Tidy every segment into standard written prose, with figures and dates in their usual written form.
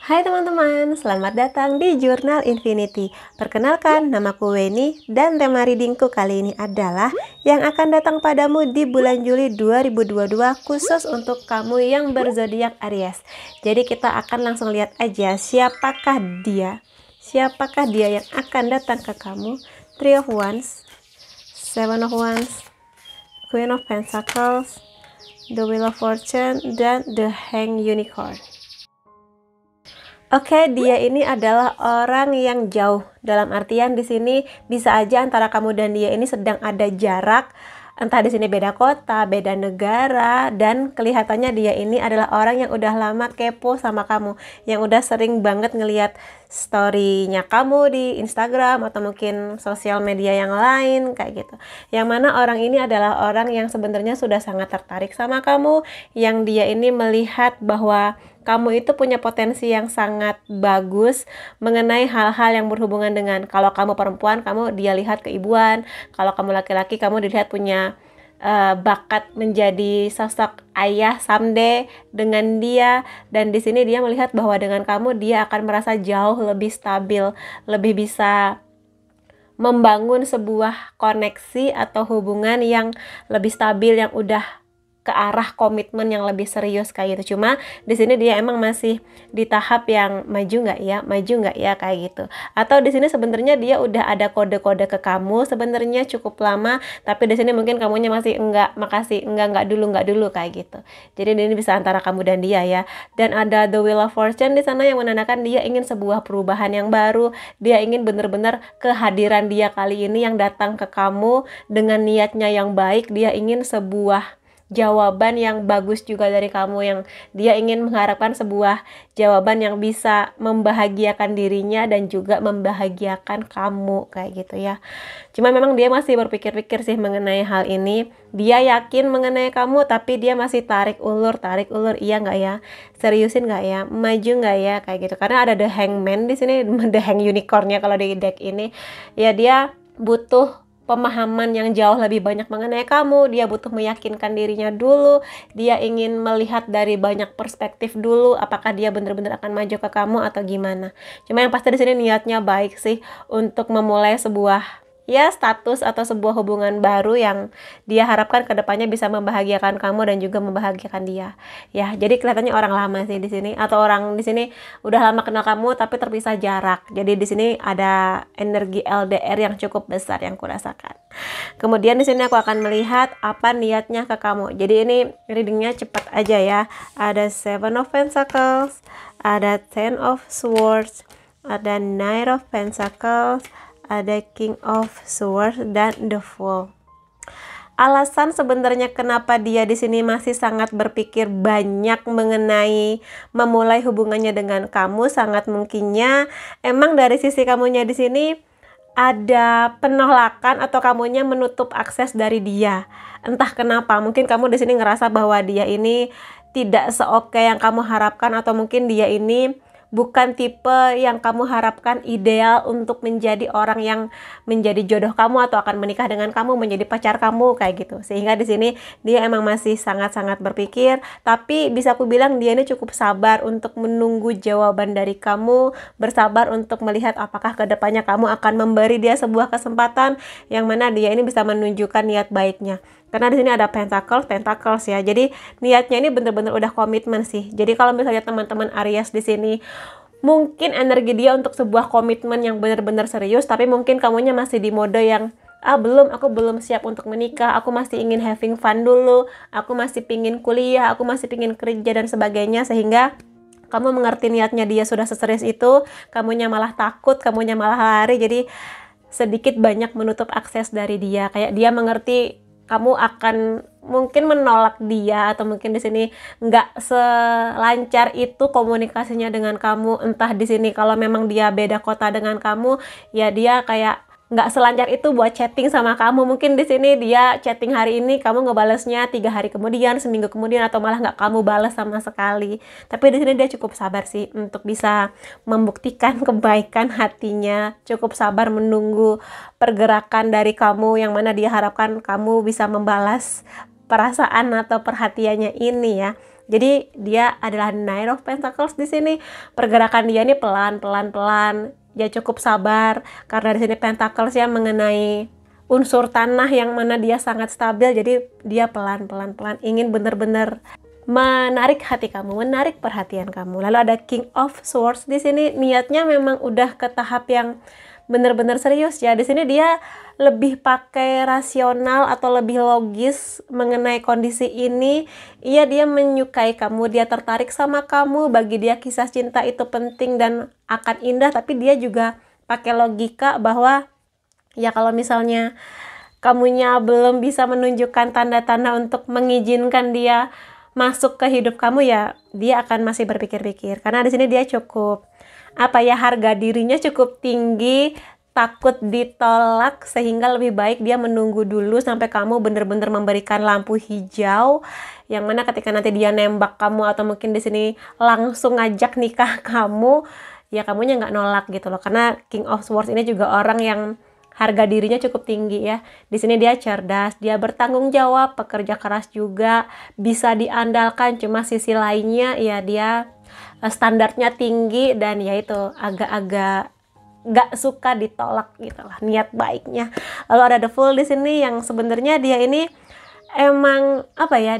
Hai teman-teman, selamat datang di Jurnal Infinity. Perkenalkan, namaku Weni dan tema readingku kali ini adalah yang akan datang padamu di bulan Juli 2022 khusus untuk kamu yang berzodiak Aries. Jadi kita akan langsung lihat aja siapakah dia yang akan datang ke kamu. Three of Wands, Seven of Wands, Queen of Pentacles, The Wheel of Fortune, dan The Hanged Unicorn. Oke, dia ini adalah orang yang jauh. Dalam artian di sini bisa aja antara kamu dan dia ini sedang ada jarak. Entah di sini beda kota, beda negara, dan kelihatannya dia ini adalah orang yang udah lama kepo sama kamu, yang udah sering banget ngelihat story-nya kamu di Instagram atau mungkin sosial media yang lain kayak gitu. Yang mana orang ini adalah orang yang sebenarnya sudah sangat tertarik sama kamu, yang dia ini melihat bahwa kamu itu punya potensi yang sangat bagus mengenai hal-hal yang berhubungan dengan, kalau kamu perempuan, kamu dia lihat keibuan, kalau kamu laki-laki, kamu dilihat punya bakat menjadi sosok ayah someday dengan dia. Dan di sini dia melihat bahwa dengan kamu dia akan merasa jauh lebih stabil, lebih bisa membangun sebuah koneksi atau hubungan yang lebih stabil, yang udah ke arah komitmen yang lebih serius kayak gitu. Cuma di sini dia emang masih di tahap yang maju nggak ya kayak gitu. Atau di sini sebenarnya dia udah ada kode-kode ke kamu sebenarnya cukup lama, tapi di sini mungkin kamunya masih enggak dulu kayak gitu. Jadi ini bisa antara kamu dan dia ya. Dan ada The Wheel of Fortune di sana yang menandakan dia ingin sebuah perubahan yang baru. Dia ingin benar-benar kehadiran dia kali ini yang datang ke kamu dengan niatnya yang baik. Dia ingin sebuah jawaban yang bagus juga dari kamu, yang dia ingin mengharapkan sebuah jawaban yang bisa membahagiakan dirinya dan juga membahagiakan kamu kayak gitu ya. Cuma memang dia masih berpikir-pikir sih mengenai hal ini. Dia yakin mengenai kamu, tapi dia masih tarik ulur, iya nggak ya, seriusin nggak ya, maju nggak ya kayak gitu. Karena ada The Hangman di sini, The Hang Unicornnya kalau di deck ini ya. Dia butuh pemahaman yang jauh lebih banyak mengenai kamu. Dia butuh meyakinkan dirinya dulu. Dia ingin melihat dari banyak perspektif dulu, apakah dia benar-benar akan maju ke kamu atau gimana. Cuma yang pasti di sini niatnya baik sih untuk memulai sebuah status atau sebuah hubungan baru yang dia harapkan kedepannya bisa membahagiakan kamu dan juga membahagiakan dia. Ya, jadi kelihatannya orang lama sih di sini, atau orang di sini udah lama kenal kamu tapi terpisah jarak. Jadi di sini ada energi LDR yang cukup besar yang kurasakan. Kemudian di sini aku akan melihat apa niatnya ke kamu. Jadi ini readingnya cepat aja ya. Ada Seven of Pentacles, ada Ten of Swords, ada Knight of Pentacles, ada King of Swords, dan The Fool. Alasan sebenarnya kenapa dia di sini masih sangat berpikir banyak mengenai memulai hubungannya dengan kamu, sangat mungkinnya emang dari sisi kamunya di sini ada penolakan atau kamunya menutup akses dari dia. Entah kenapa, mungkin kamu di sini ngerasa bahwa dia ini tidak seoke yang kamu harapkan, atau mungkin dia ini bukan tipe yang kamu harapkan ideal untuk menjadi orang yang menjadi jodoh kamu atau akan menikah dengan kamu, menjadi pacar kamu kayak gitu. Sehingga di sini dia emang masih sangat-sangat berpikir, tapi bisa aku bilang dia ini cukup sabar untuk menunggu jawaban dari kamu, bersabar untuk melihat apakah kedepannya kamu akan memberi dia sebuah kesempatan yang mana dia ini bisa menunjukkan niat baiknya. Karena di sini ada Pentacles ya. Jadi niatnya ini bener-bener udah komitmen sih. Jadi kalau misalnya teman-teman Aries di sini mungkin energi dia untuk sebuah komitmen yang benar-benar serius, tapi mungkin kamunya masih di mode yang aku belum siap untuk menikah, aku masih ingin having fun dulu, aku masih pingin kuliah, aku masih pingin kerja dan sebagainya. Sehingga kamu mengerti niatnya dia sudah seserius itu, kamunya malah takut, kamunya malah lari. Jadi sedikit banyak menutup akses dari dia. Kayak dia mengerti kamu akan mungkin menolak dia, atau mungkin di sini nggak selancar itu komunikasinya dengan kamu. Entah di sini kalau memang dia beda kota dengan kamu, ya dia kayak nggak selancar itu buat chatting sama kamu. Mungkin di sini dia chatting hari ini, kamu ngebalesnya 3 hari kemudian, seminggu kemudian, atau malah nggak kamu balas sama sekali. Tapi di sini dia cukup sabar sih untuk bisa membuktikan kebaikan hatinya, cukup sabar menunggu pergerakan dari kamu, yang mana dia harapkan kamu bisa membalas perasaan atau perhatiannya ini ya. Jadi dia adalah Knight of Pentacles di sini. Pergerakan dia ini pelan-pelan. Dia cukup sabar karena di sini Pentacles ya mengenai unsur tanah yang mana dia sangat stabil. Jadi dia pelan-pelan ingin benar-benar menarik hati kamu, menarik perhatian kamu. Lalu ada King of Swords di sini, niatnya memang udah ke tahap yang benar-benar serius ya. Di sini dia lebih pakai rasional atau lebih logis mengenai kondisi ini. Dia menyukai kamu, dia tertarik sama kamu, bagi dia kisah cinta itu penting dan akan indah, tapi dia juga pakai logika bahwa ya kalau misalnya kamunya belum bisa menunjukkan tanda-tanda untuk mengizinkan dia masuk ke hidup kamu, ya dia akan masih berpikir-pikir. Karena di sini dia cukup harga dirinya cukup tinggi, takut ditolak, sehingga lebih baik dia menunggu dulu sampai kamu bener-bener memberikan lampu hijau, yang mana ketika nanti dia nembak kamu atau mungkin di sini langsung ngajak nikah kamu, ya kamunya nggak nolak gitu loh. Karena King of Swords ini juga orang yang harga dirinya cukup tinggi ya. Di sini dia cerdas, dia bertanggung jawab, pekerja keras juga, bisa diandalkan. Cuma sisi lainnya ya dia standarnya tinggi dan ya itu agak-agak gak suka ditolak gitu lah niat baiknya. Lalu ada The Fool di sini yang sebenarnya dia ini emang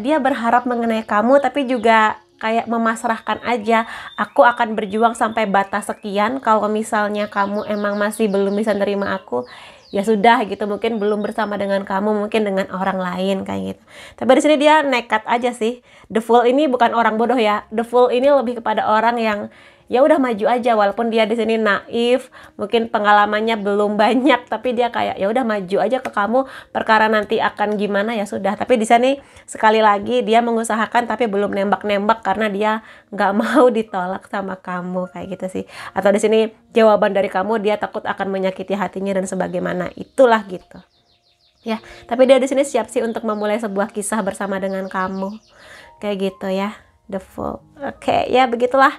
dia berharap mengenai kamu, tapi juga kayak memasrahkan aja. Aku akan berjuang sampai batas sekian, kalau misalnya kamu emang masih belum bisa nerima aku, ya sudah gitu, mungkin belum bersama dengan kamu, mungkin dengan orang lain kayak gitu. Tapi di sini dia nekat aja sih. The Fool ini bukan orang bodoh ya. The Fool ini lebih kepada orang yang ya udah maju aja, walaupun dia di sini naif, mungkin pengalamannya belum banyak, tapi dia kayak ya udah maju aja ke kamu, perkara nanti akan gimana ya sudah. Tapi di sini sekali lagi dia mengusahakan tapi belum nembak-nembak karena dia nggak mau ditolak sama kamu kayak gitu sih. Atau di sini jawaban dari kamu dia takut akan menyakiti hatinya dan sebagaimana itulah gitu. Ya, tapi dia di sini siap sih untuk memulai sebuah kisah bersama dengan kamu. Kayak gitu ya. The Fool. Oke, ya begitulah.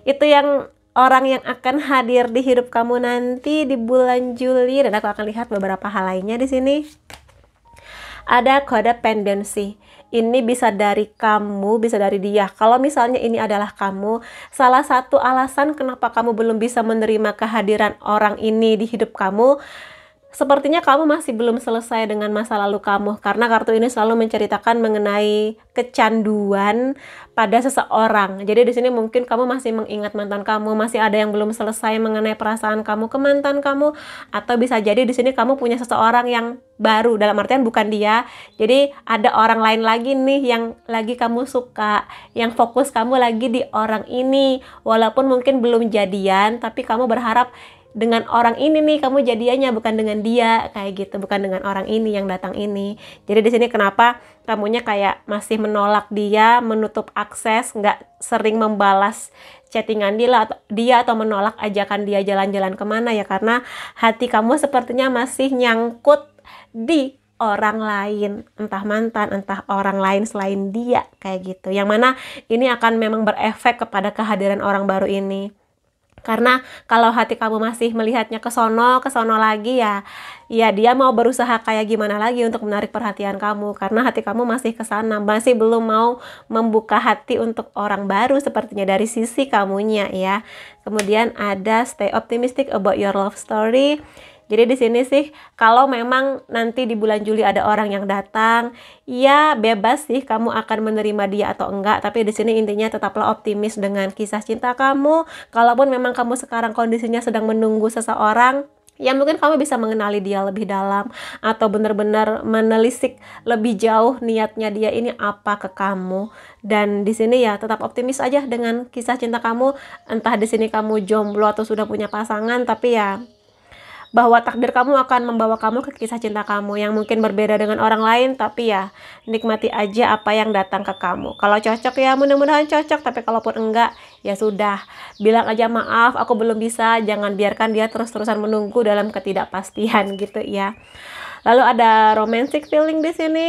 Itu yang orang yang akan hadir di hidup kamu nanti di bulan Juli, dan aku akan lihat beberapa hal lainnya di sini. Ada codependency. Ini bisa dari kamu, bisa dari dia. Kalau misalnya ini adalah kamu, salah satu alasan kenapa kamu belum bisa menerima kehadiran orang ini di hidup kamu, sepertinya kamu masih belum selesai dengan masa lalu kamu, karena kartu ini selalu menceritakan mengenai kecanduan pada seseorang. Jadi di sini mungkin kamu masih mengingat mantan kamu, masih ada yang belum selesai mengenai perasaan kamu ke mantan kamu, atau bisa jadi di sini kamu punya seseorang yang baru, dalam artian bukan dia. Jadi ada orang lain lagi nih yang lagi kamu suka, yang fokus kamu lagi di orang ini, walaupun mungkin belum jadian, tapi kamu berharap dengan orang ini nih kamu jadiannya, bukan dengan dia kayak gitu, bukan dengan orang ini yang datang ini. Jadi di sini kenapa kamunya kayak masih menolak dia, menutup akses, nggak sering membalas chattingan dia atau menolak ajakan dia jalan-jalan kemana ya, karena hati kamu sepertinya masih nyangkut di orang lain, entah mantan, entah orang lain selain dia kayak gitu. Yang mana ini akan memang berefek kepada kehadiran orang baru ini. Karena kalau hati kamu masih melihatnya ke sono lagi ya dia mau berusaha kayak gimana lagi untuk menarik perhatian kamu, karena hati kamu masih ke sana, masih belum mau membuka hati untuk orang baru sepertinya dari sisi kamunya ya. Kemudian ada stay optimistic about your love story. Jadi di sini sih kalau memang nanti di bulan Juli ada orang yang datang, ya bebas sih kamu akan menerima dia atau enggak, tapi di sini intinya tetaplah optimis dengan kisah cinta kamu. Kalaupun memang kamu sekarang kondisinya sedang menunggu seseorang, ya mungkin kamu bisa mengenali dia lebih dalam atau benar-benar menelisik lebih jauh niatnya dia ini apa ke kamu. Dan di sini ya tetap optimis aja dengan kisah cinta kamu, entah di sini kamu jomblo atau sudah punya pasangan, tapi ya bahwa takdir kamu akan membawa kamu ke kisah cinta kamu yang mungkin berbeda dengan orang lain, tapi ya nikmati aja apa yang datang ke kamu. Kalau cocok ya mudah-mudahan cocok, tapi kalaupun enggak ya sudah, bilang aja maaf aku belum bisa, jangan biarkan dia terus-terusan menunggu dalam ketidakpastian gitu ya. Lalu ada romantic feeling di sini.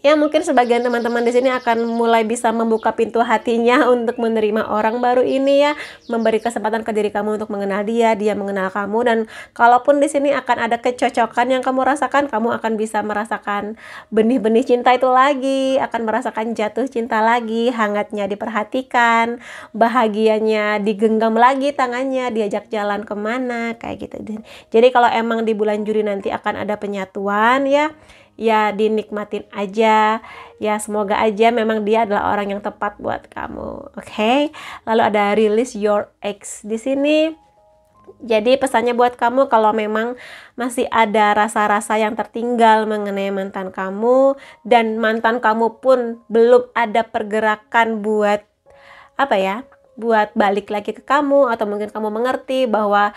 Ya, mungkin sebagian teman-teman di sini akan mulai bisa membuka pintu hatinya untuk menerima orang baru ini ya, memberi kesempatan ke diri kamu untuk mengenal dia, dia mengenal kamu, dan kalaupun di sini akan ada kecocokan yang kamu rasakan, kamu akan bisa merasakan benih-benih cinta itu lagi, akan merasakan jatuh cinta lagi, hangatnya diperhatikan, bahagianya digenggam lagi tangannya, diajak jalan kemana, kayak gitu. Jadi kalau emang di bulan Juli nanti akan ada penyatuan ya dinikmatin aja ya, semoga aja memang dia adalah orang yang tepat buat kamu. Oke. Lalu ada release your ex di sini. Jadi pesannya buat kamu, kalau memang masih ada rasa-rasa yang tertinggal mengenai mantan kamu, dan mantan kamu pun belum ada pergerakan buat buat balik lagi ke kamu, atau mungkin kamu mengerti bahwa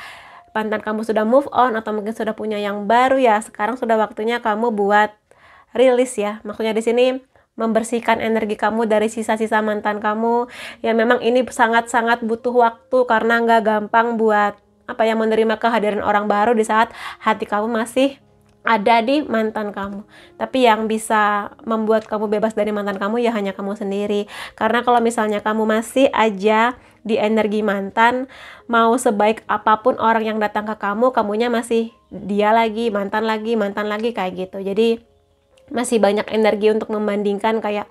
mantan kamu sudah move on atau mungkin sudah punya yang baru, ya sekarang sudah waktunya kamu buat rilis ya. Maksudnya di sini membersihkan energi kamu dari sisa-sisa mantan kamu. Ya memang ini sangat-sangat butuh waktu, karena nggak gampang buat menerima kehadiran orang baru di saat hati kamu masih ada di mantan kamu. Tapi yang bisa membuat kamu bebas dari mantan kamu ya hanya kamu sendiri. Karena kalau misalnya kamu masih aja di energi mantan, mau sebaik apapun orang yang datang ke kamu, kamunya masih dia lagi, mantan lagi kayak gitu. Jadi masih banyak energi untuk membandingkan, kayak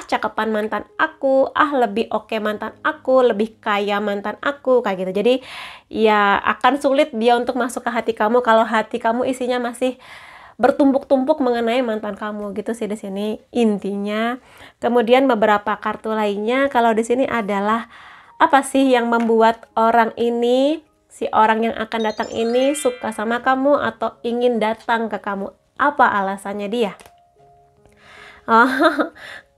cakepan mantan aku, lebih oke mantan aku, lebih kaya mantan aku, kayak gitu. Jadi ya akan sulit dia untuk masuk ke hati kamu kalau hati kamu isinya masih bertumpuk-tumpuk mengenai mantan kamu, gitu sih di sini intinya. Kemudian beberapa kartu lainnya kalau di sini adalah apa sih yang membuat si orang yang akan datang ini suka sama kamu atau ingin datang ke kamu? Apa alasannya dia?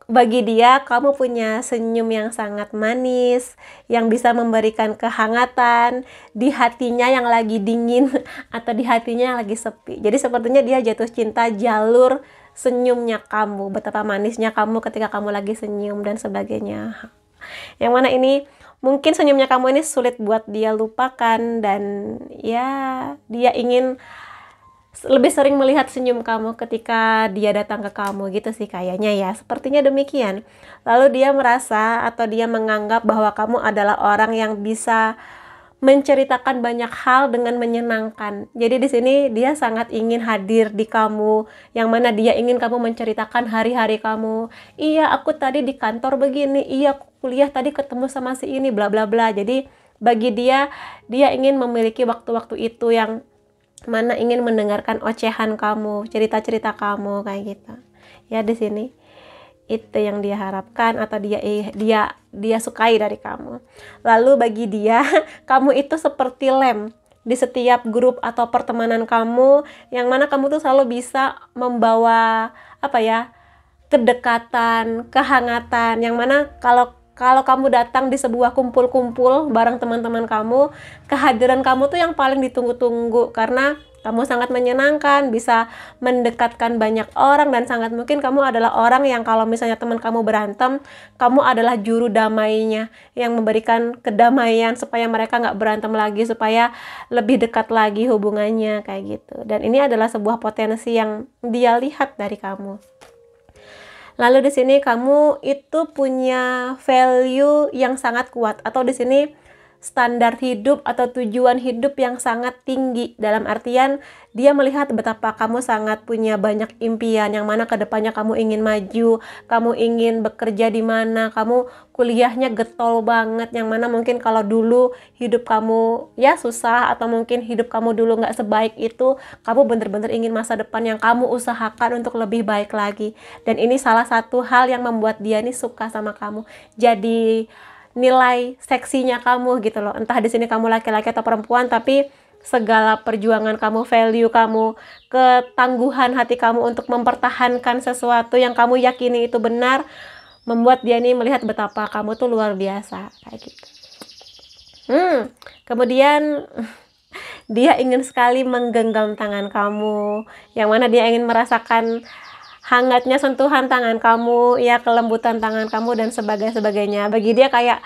Bagi dia, kamu punya senyum yang sangat manis, yang bisa memberikan kehangatan di hatinya yang lagi dingin atau di hatinya yang lagi sepi. Jadi sepertinya dia jatuh cinta jalur senyumnya kamu, betapa manisnya kamu ketika kamu lagi senyum dan sebagainya. Yang mana ini mungkin senyumnya kamu ini sulit buat dia lupakan, dan ya dia ingin lebih sering melihat senyum kamu ketika dia datang ke kamu, gitu sih kayaknya ya, sepertinya demikian. Lalu dia merasa atau dia menganggap bahwa kamu adalah orang yang bisa menceritakan banyak hal dengan menyenangkan. Jadi di sini dia sangat ingin hadir di kamu, yang mana dia ingin kamu menceritakan hari-hari kamu. Iya, aku tadi di kantor begini, iya aku kuliah tadi ketemu sama si ini, bla bla bla. Jadi bagi dia ingin memiliki waktu-waktu itu, yang mana ingin mendengarkan ocehan kamu, cerita-cerita kamu, kayak gitu. Ya di sini itu yang dia harapkan atau dia sukai dari kamu. Lalu bagi dia kamu itu seperti lem di setiap grup atau pertemanan kamu, yang mana kamu tuh selalu bisa membawa kedekatan, kehangatan, yang mana kalau kamu datang di sebuah kumpul-kumpul bareng teman-teman kamu, kehadiran kamu tuh yang paling ditunggu-tunggu, karena kamu sangat menyenangkan, bisa mendekatkan banyak orang, dan sangat mungkin kamu adalah orang yang kalau misalnya teman kamu berantem, kamu adalah juru damainya, yang memberikan kedamaian supaya mereka nggak berantem lagi, supaya lebih dekat lagi hubungannya, kayak gitu. Dan ini adalah sebuah potensi yang dia lihat dari kamu. Lalu di sini kamu itu punya value yang sangat kuat, atau di sini standar hidup atau tujuan hidup yang sangat tinggi, dalam artian dia melihat betapa kamu sangat punya banyak impian, yang mana kedepannya kamu ingin maju, kamu ingin bekerja di mana, kamu kuliahnya getol banget, yang mana mungkin kalau dulu hidup kamu ya susah, atau mungkin hidup kamu dulu nggak sebaik itu, kamu bener-bener ingin masa depan yang kamu usahakan untuk lebih baik lagi. Dan ini salah satu hal yang membuat dia nih suka sama kamu, jadi nilai seksinya kamu gitu loh. Entah di sini kamu laki-laki atau perempuan, tapi segala perjuangan kamu, value kamu, ketangguhan hati kamu untuk mempertahankan sesuatu yang kamu yakini itu benar, membuat dia nih melihat betapa kamu tuh luar biasa, kayak gitu. Kemudian dia ingin sekali menggenggam tangan kamu, yang mana dia ingin merasakan hangatnya sentuhan tangan kamu, ya kelembutan tangan kamu dan sebagainya. Bagi dia kayak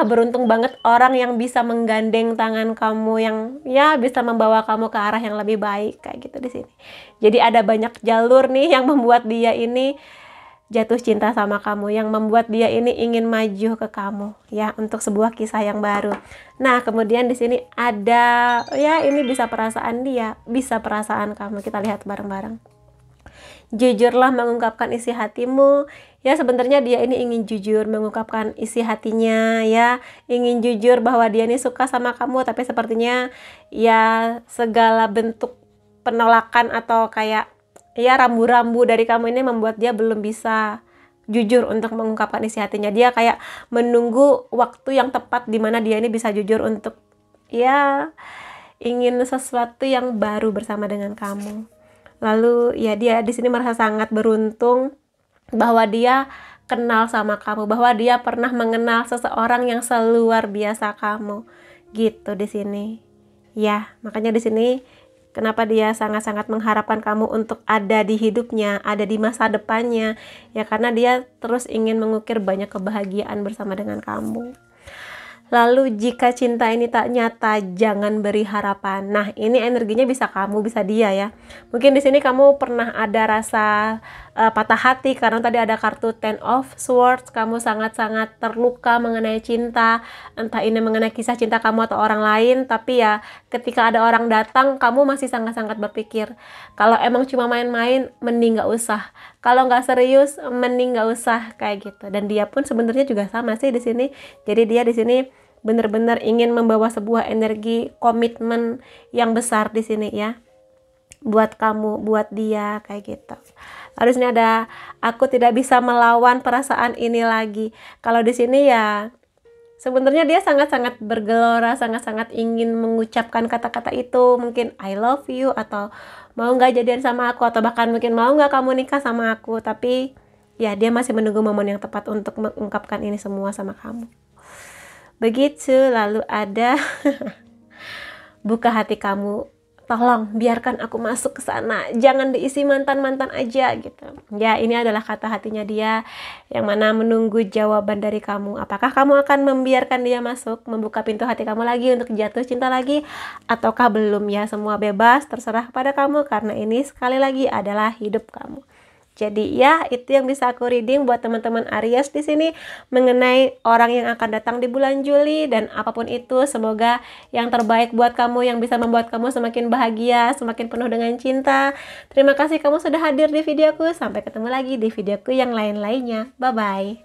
beruntung banget orang yang bisa menggandeng tangan kamu, yang ya bisa membawa kamu ke arah yang lebih baik, kayak gitu di sini. Jadi ada banyak jalur nih yang membuat dia ini jatuh cinta sama kamu, yang membuat dia ini ingin maju ke kamu ya untuk sebuah kisah yang baru. Nah, kemudian di sini ada ya, ini bisa perasaan dia, bisa perasaan kamu. Kita lihat bareng-bareng. Jujurlah mengungkapkan isi hatimu. Ya, sebenarnya dia ini ingin jujur mengungkapkan isi hatinya ya, ingin jujur bahwa dia ini suka sama kamu, tapi sepertinya ya segala bentuk penolakan atau kayak ya rambu-rambu dari kamu ini membuat dia belum bisa jujur untuk mengungkapkan isi hatinya. Dia kayak menunggu waktu yang tepat di mana dia ini bisa jujur untuk ya ingin sesuatu yang baru bersama dengan kamu. Lalu ya dia di sini merasa sangat beruntung bahwa dia kenal sama kamu, bahwa dia pernah mengenal seseorang yang seluar biasa kamu. Gitu di sini. Ya, makanya di sini kenapa dia sangat-sangat mengharapkan kamu untuk ada di hidupnya, ada di masa depannya. Ya karena dia terus ingin mengukir banyak kebahagiaan bersama dengan kamu. Lalu jika cinta ini tak nyata, jangan beri harapan. Nah, ini energinya bisa kamu, bisa dia ya. Mungkin di sini kamu pernah ada rasa patah hati karena tadi ada kartu Ten of Swords. Kamu sangat-sangat terluka mengenai cinta, entah ini mengenai kisah cinta kamu atau orang lain. Tapi ya, ketika ada orang datang, kamu masih sangat-sangat berpikir, kalau emang cuma main-main, mending gak usah. Kalau nggak serius, mending nggak usah kayak gitu. Dan dia pun sebenarnya juga sama sih di sini. Jadi dia di sini benar-benar ingin membawa sebuah energi komitmen yang besar di sini ya, buat kamu, buat dia kayak gitu. Lalu di sini ada aku tidak bisa melawan perasaan ini lagi. Kalau di sini ya sebenarnya dia sangat-sangat bergelora, sangat-sangat ingin mengucapkan kata-kata itu, mungkin I love you atau mau nggak jadian sama aku, atau bahkan mungkin mau nggak kamu nikah sama aku. Tapi ya dia masih menunggu momen yang tepat untuk mengungkapkan ini semua sama kamu. Begitu. Lalu ada buka hati kamu, tolong biarkan aku masuk ke sana, jangan diisi mantan-mantan aja gitu. Ya, ini adalah kata hatinya dia yang mana menunggu jawaban dari kamu. Apakah kamu akan membiarkan dia masuk, membuka pintu hati kamu lagi untuk jatuh cinta lagi, ataukah belum? Ya, semua bebas, terserah pada kamu karena ini sekali lagi adalah hidup kamu. Jadi ya, itu yang bisa aku reading buat teman-teman Aries di sini mengenai orang yang akan datang di bulan Juli. Dan apapun itu, semoga yang terbaik buat kamu, yang bisa membuat kamu semakin bahagia, semakin penuh dengan cinta. Terima kasih kamu sudah hadir di videoku. Sampai ketemu lagi di videoku yang lain-lainnya. Bye-bye.